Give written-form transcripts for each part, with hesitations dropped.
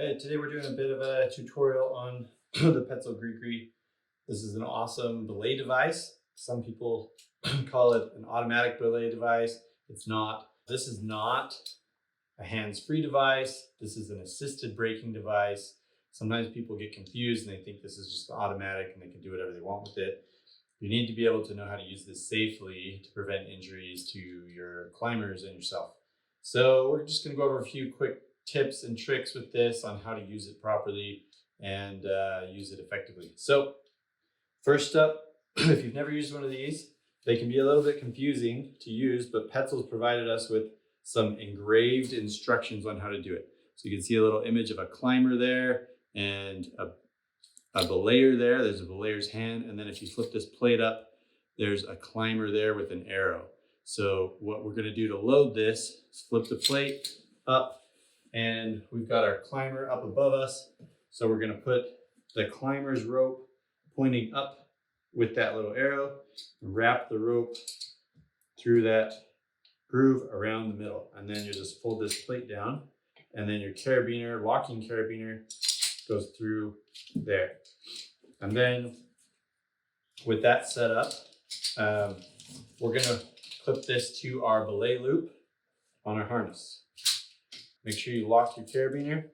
Hey, today we're doing a bit of a tutorial on the Petzl GriGri. This is an awesome belay device. Some people call it an automatic belay device. It's not. This is not a hands-free device. This is an assisted braking device. Sometimes people get confused and they think this is just automatic and they can do whatever they want with it. You need to be able to know how to use this safely to prevent injuries to your climbers and yourself. So we're just going to go over a few quick tips and tricks with this on how to use it properly and use it effectively. So first up, if you've never used one of these, they can be a little bit confusing to use, but Petzl's provided us with some engraved instructions on how to do it. So you can see a little image of a climber there and a belayer there. There's a belayer's hand, and then if you flip this plate up, there's a climber there with an arrow. So what we're going to do to load this is flip the plate up, and we've got our climber up above us. So we're going to put the climber's rope pointing up with that little arrow and wrap the rope through that groove around the middle. And then you just fold this plate down, and then your carabiner, locking carabiner, goes through there. And then with that set up, we're going to clip this to our belay loop on our harness. Make sure you lock your carabiner,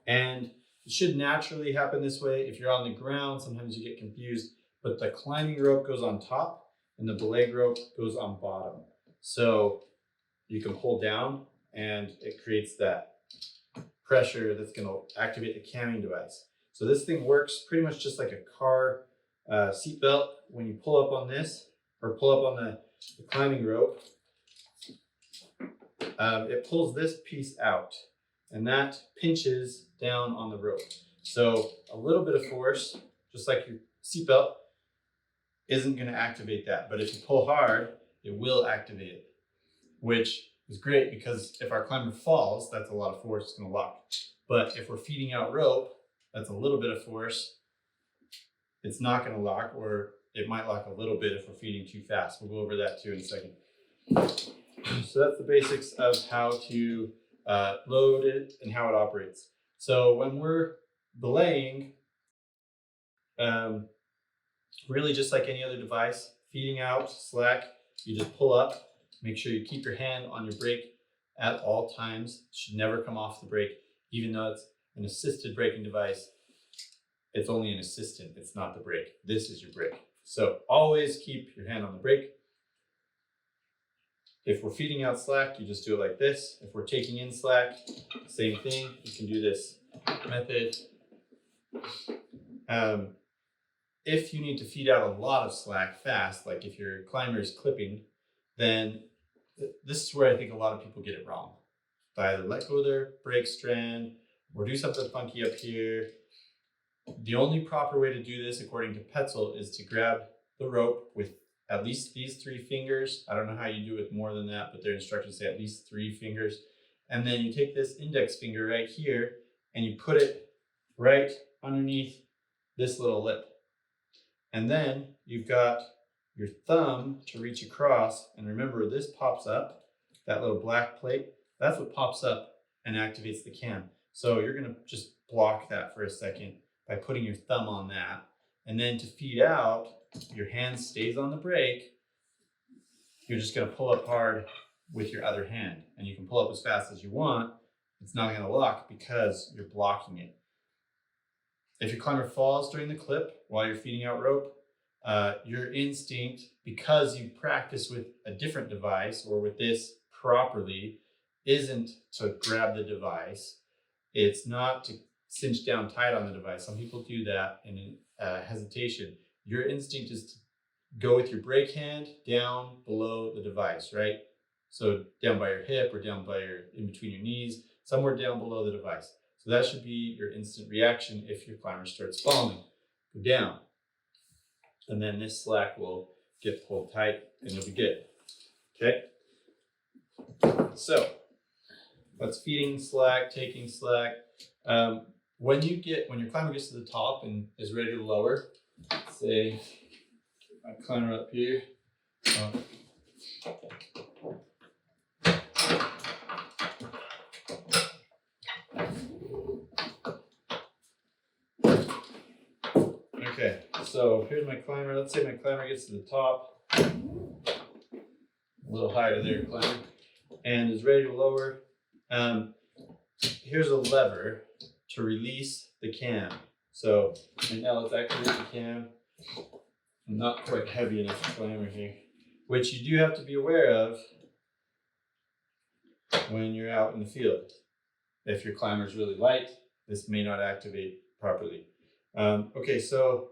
and it should naturally happen this way. If you're on the ground, sometimes you get confused, but the climbing rope goes on top and the belay rope goes on bottom. So you can pull down and it creates that pressure that's going to activate the camming device. So this thing works pretty much just like a car seat belt. When you pull up on this or pull up on the climbing rope, it pulls this piece out and that pinches down on the rope. So a little bit of force, just like your seatbelt, isn't going to activate that. But if you pull hard, it will activate it, which is great because if our climber falls, that's a lot of force, it's going to lock. But if we're feeding out rope, that's a little bit of force, it's not going to lock, or it might lock a little bit if we're feeding too fast. We'll go over that too in a second. So that's the basics of how to load it and how it operates. So when we're belaying, really just like any other device, feeding out slack, you just pull up, make sure you keep your hand on your brake at all times. It should never come off the brake, even though it's an assisted braking device. It's only an assistant, it's not the brake. This is your brake. So always keep your hand on the brake. If we're feeding out slack, you just do it like this. If we're taking in slack, same thing. You can do this method. If you need to feed out a lot of slack fast, like if your climber is clipping, then this is where I think a lot of people get it wrong. They either let go of their brake strand or do something funky up here. The only proper way to do this, according to Petzl, is to grab the rope with at least these 3 fingers. I don't know how you do it with more than that, but their instructions say at least 3 fingers. And then you take this index finger right here and you put it right underneath this little lip. And then you've got your thumb to reach across. And remember, this pops up, that little black plate, that's what pops up and activates the cam. So you're gonna just block that for a second by putting your thumb on that. And then to feed out, your hand stays on the brake. You're just going to pull up hard with your other hand, and you can pull up as fast as you want. It's not going to lock because you're blocking it. If your climber falls during the clip while you're feeding out rope, your instinct, because you practice with a different device or with this properly, isn't to grab the device. It's not to cinch down tight on the device. Some people do that in hesitation. Your instinct is to go with your brake hand down below the device, right? So down by your hip or down by in between your knees, somewhere down below the device. So that should be your instant reaction if your climber starts falling. Go down. And then this slack will get pulled tight and you'll be good. Okay? So that's feeding slack, taking slack. When your climber gets to the top and is ready to lower, say I climber up here. Okay, so here's my climber. Let's say my climber gets to the top, a little higher there, climber, and is ready to lower. Here's a lever to release the cam. So right now let's activate the cam. I'm not quite heavy enough to climber here, which you do have to be aware of when you're out in the field. If your climber is really light, this may not activate properly. Okay, so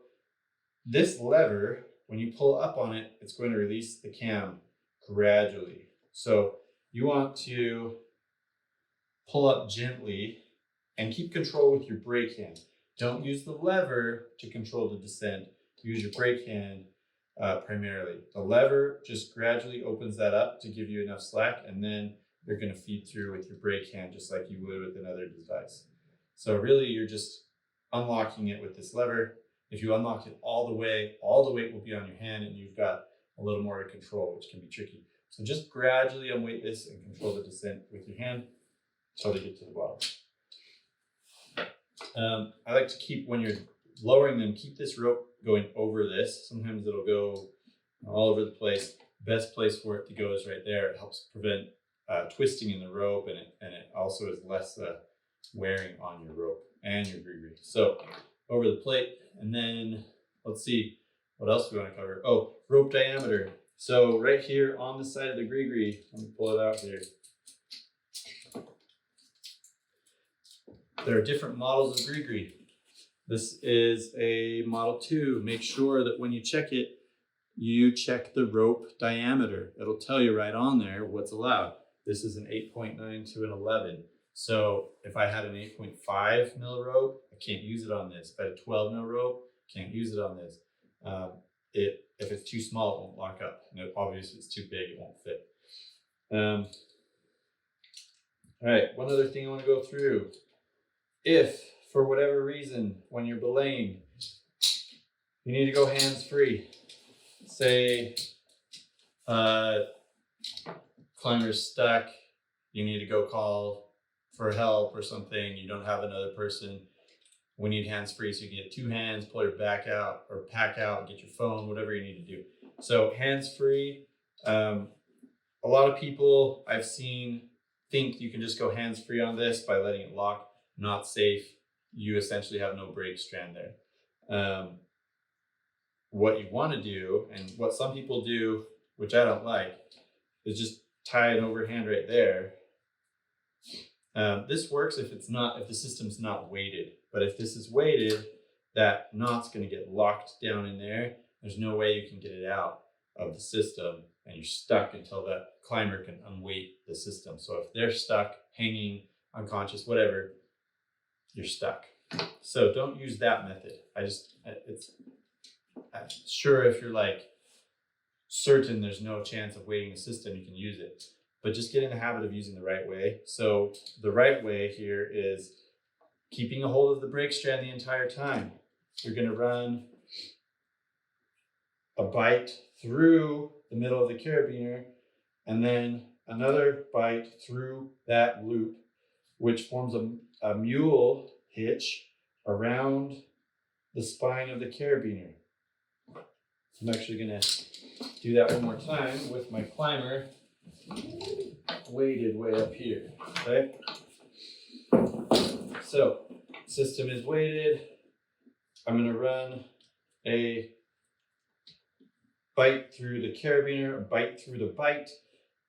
this lever, when you pull up on it, it's going to release the cam gradually. So you want to pull up gently and keep control with your brake hand. Don't use the lever to control the descent. Use your brake hand primarily. The lever just gradually opens that up to give you enough slack, and then you're going to feed through with your brake hand just like you would with another device. So really you're just unlocking it with this lever. If you unlock it all the weight will be on your hand, and you've got a little more to control, which can be tricky. So just gradually unweight this and control the descent with your hand until they get to the bottom. I like to keep, when you're lowering them, keep this rope going over this. Sometimes it'll go all over the place. Best place for it to go is right there. It helps prevent twisting in the rope, and it also is less wearing on your rope and your GriGri. So over the plate, and then let's see, what else do we want to cover? Oh, rope diameter. So right here on the side of the GriGri, let me pull it out here. There are different models of GriGri. This is a Model 2. Make sure that when you check it, you check the rope diameter. It'll tell you right on there what's allowed. This is an 8.9 to an 11. So if I had an 8.5 mil rope, I can't use it on this. If I had a 12 mil rope, can't use it on this. If it's too small, it won't lock up. And obviously, if it's too big, it won't fit. All right, one other thing I want to go through. If, for whatever reason, when you're belaying, you need to go hands-free. Say, climber's stuck, you need to go call for help or something, you don't have another person, we need hands-free, so you can get two hands, pull your back out or pack out, get your phone, whatever you need to do. So hands-free, a lot of people I've seen think you can just go hands-free on this by letting it lock. Not safe. You essentially have no brake strand there. What you want to do, and what some people do, which I don't like, is just tie an overhand right there. This works if the system's not weighted. But if this is weighted, that knot's going to get locked down in there. There's no way you can get it out of the system, and you're stuck until that climber can unweight the system. So if they're stuck, hanging, unconscious, whatever, you're stuck. So don't use that method. I'm sure if you're like certain there's no chance of weighting the system, you can use it, but just get in the habit of using the right way. So the right way here is keeping a hold of the brake strand the entire time. You're going to run a bite through the middle of the carabiner, and then another bite through that loop, which forms a mule hitch around the spine of the carabiner. I'm actually going to do that one more time with my climber weighted way up here. Okay? So, system is weighted. I'm going to run a bite through the carabiner, a bite through the bite,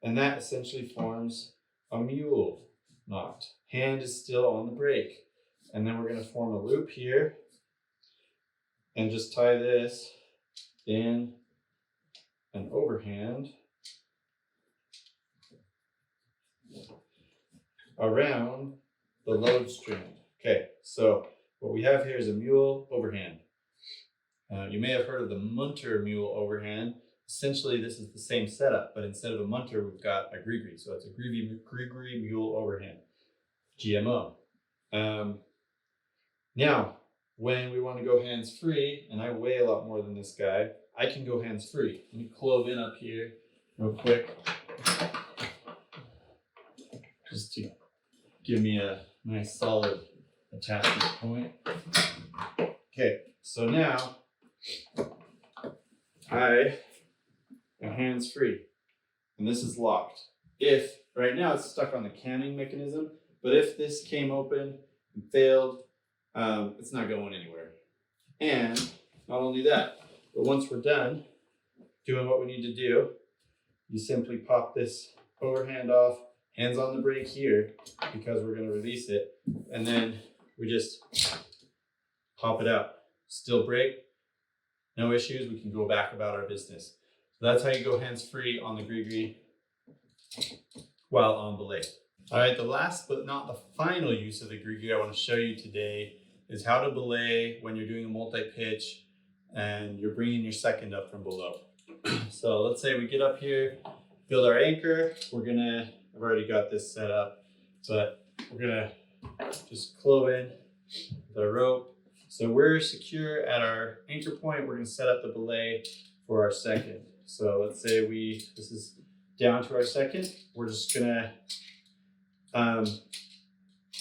and that essentially forms a mule knot. Hand is still on the brake. And then we're going to form a loop here and just tie this in an overhand around the load strand. Okay, so what we have here is a mule overhand. You may have heard of the Munter mule overhand. Essentially, this is the same setup, but instead of a Munter, we've got a GriGri. So it's a GriGri mule overhand, GMO. Now, when we want to go hands-free, and I weigh a lot more than this guy, I can go hands-free. Let me clove in up here real quick, just to give me a nice solid attachment point. Okay, so now I am hands-free, and this is locked. If, right now it's stuck on the canning mechanism, but if this came open and failed, it's not going anywhere. And not only that, but once we're done doing what we need to do, you simply pop this overhand off, hands on the brake here, because we're going to release it, and then we just pop it out. Still brake, no issues, we can go back about our business. So that's how you go hands-free on the GriGri while on belay. All right, the last but not the final use of the GriGri I want to show you today is how to belay when you're doing a multi-pitch and you're bringing your second up from below. So let's say we get up here, build our anchor. I've already got this set up, but we're gonna just clove in the rope. So we're secure at our anchor point. We're gonna set up the belay for our second. So let's say this is down to our second. We're just gonna,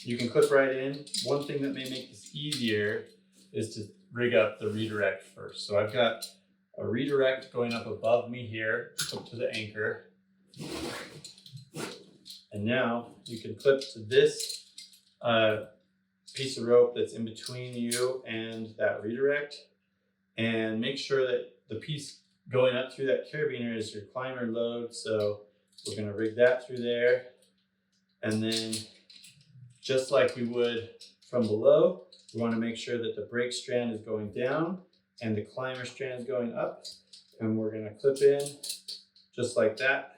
you can clip right in. One thing that may make this easier is to rig up the redirect first. So I've got a redirect going up above me here, up to the anchor. And now you can clip to this piece of rope that's in between you and that redirect, and make sure that the piece going up through that carabiner is your climber load. So we're going to rig that through there, and then just like we would from below, we want to make sure that the brake strand is going down and the climber strand is going up, and we're going to clip in just like that.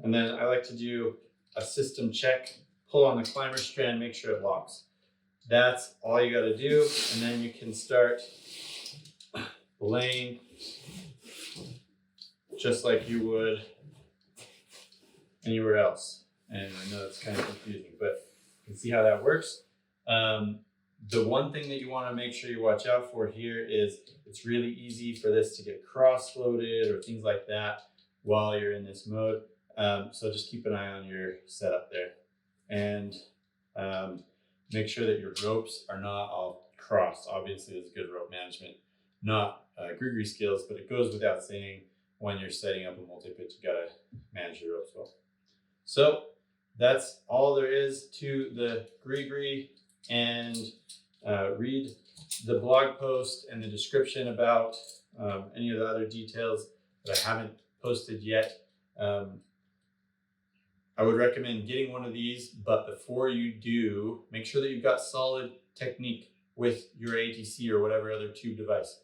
And then I like to do a system check, pull on the climber strand, make sure it locks. That's all you got to do, and then you can start belaying just like you would anywhere else. And I know it's kind of confusing, but you can see how that works. The one thing that you want to make sure you watch out for here is it's really easy for this to get cross-floated or things like that while you're in this mode. So just keep an eye on your setup there, and make sure that your ropes are not all crossed. Obviously, it's good rope management, not GriGri skills, but it goes without saying when you're setting up a multi-pitch, you gotta manage your ropes well. So that's all there is to the GriGri, and read the blog post and the description about any of the other details that I haven't posted yet. I would recommend getting one of these, but before you do, make sure that you've got solid technique with your ATC or whatever other tube device.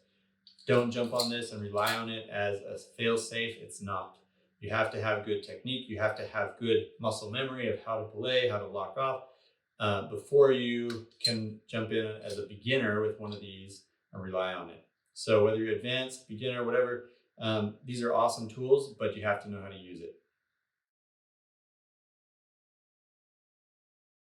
Don't jump on this and rely on it as a fail-safe. It's not. You have to have good technique. You have to have good muscle memory of how to belay, how to lock off, before you can jump in as a beginner with one of these and rely on it. So whether you're advanced, beginner, whatever, these are awesome tools, but you have to know how to use it.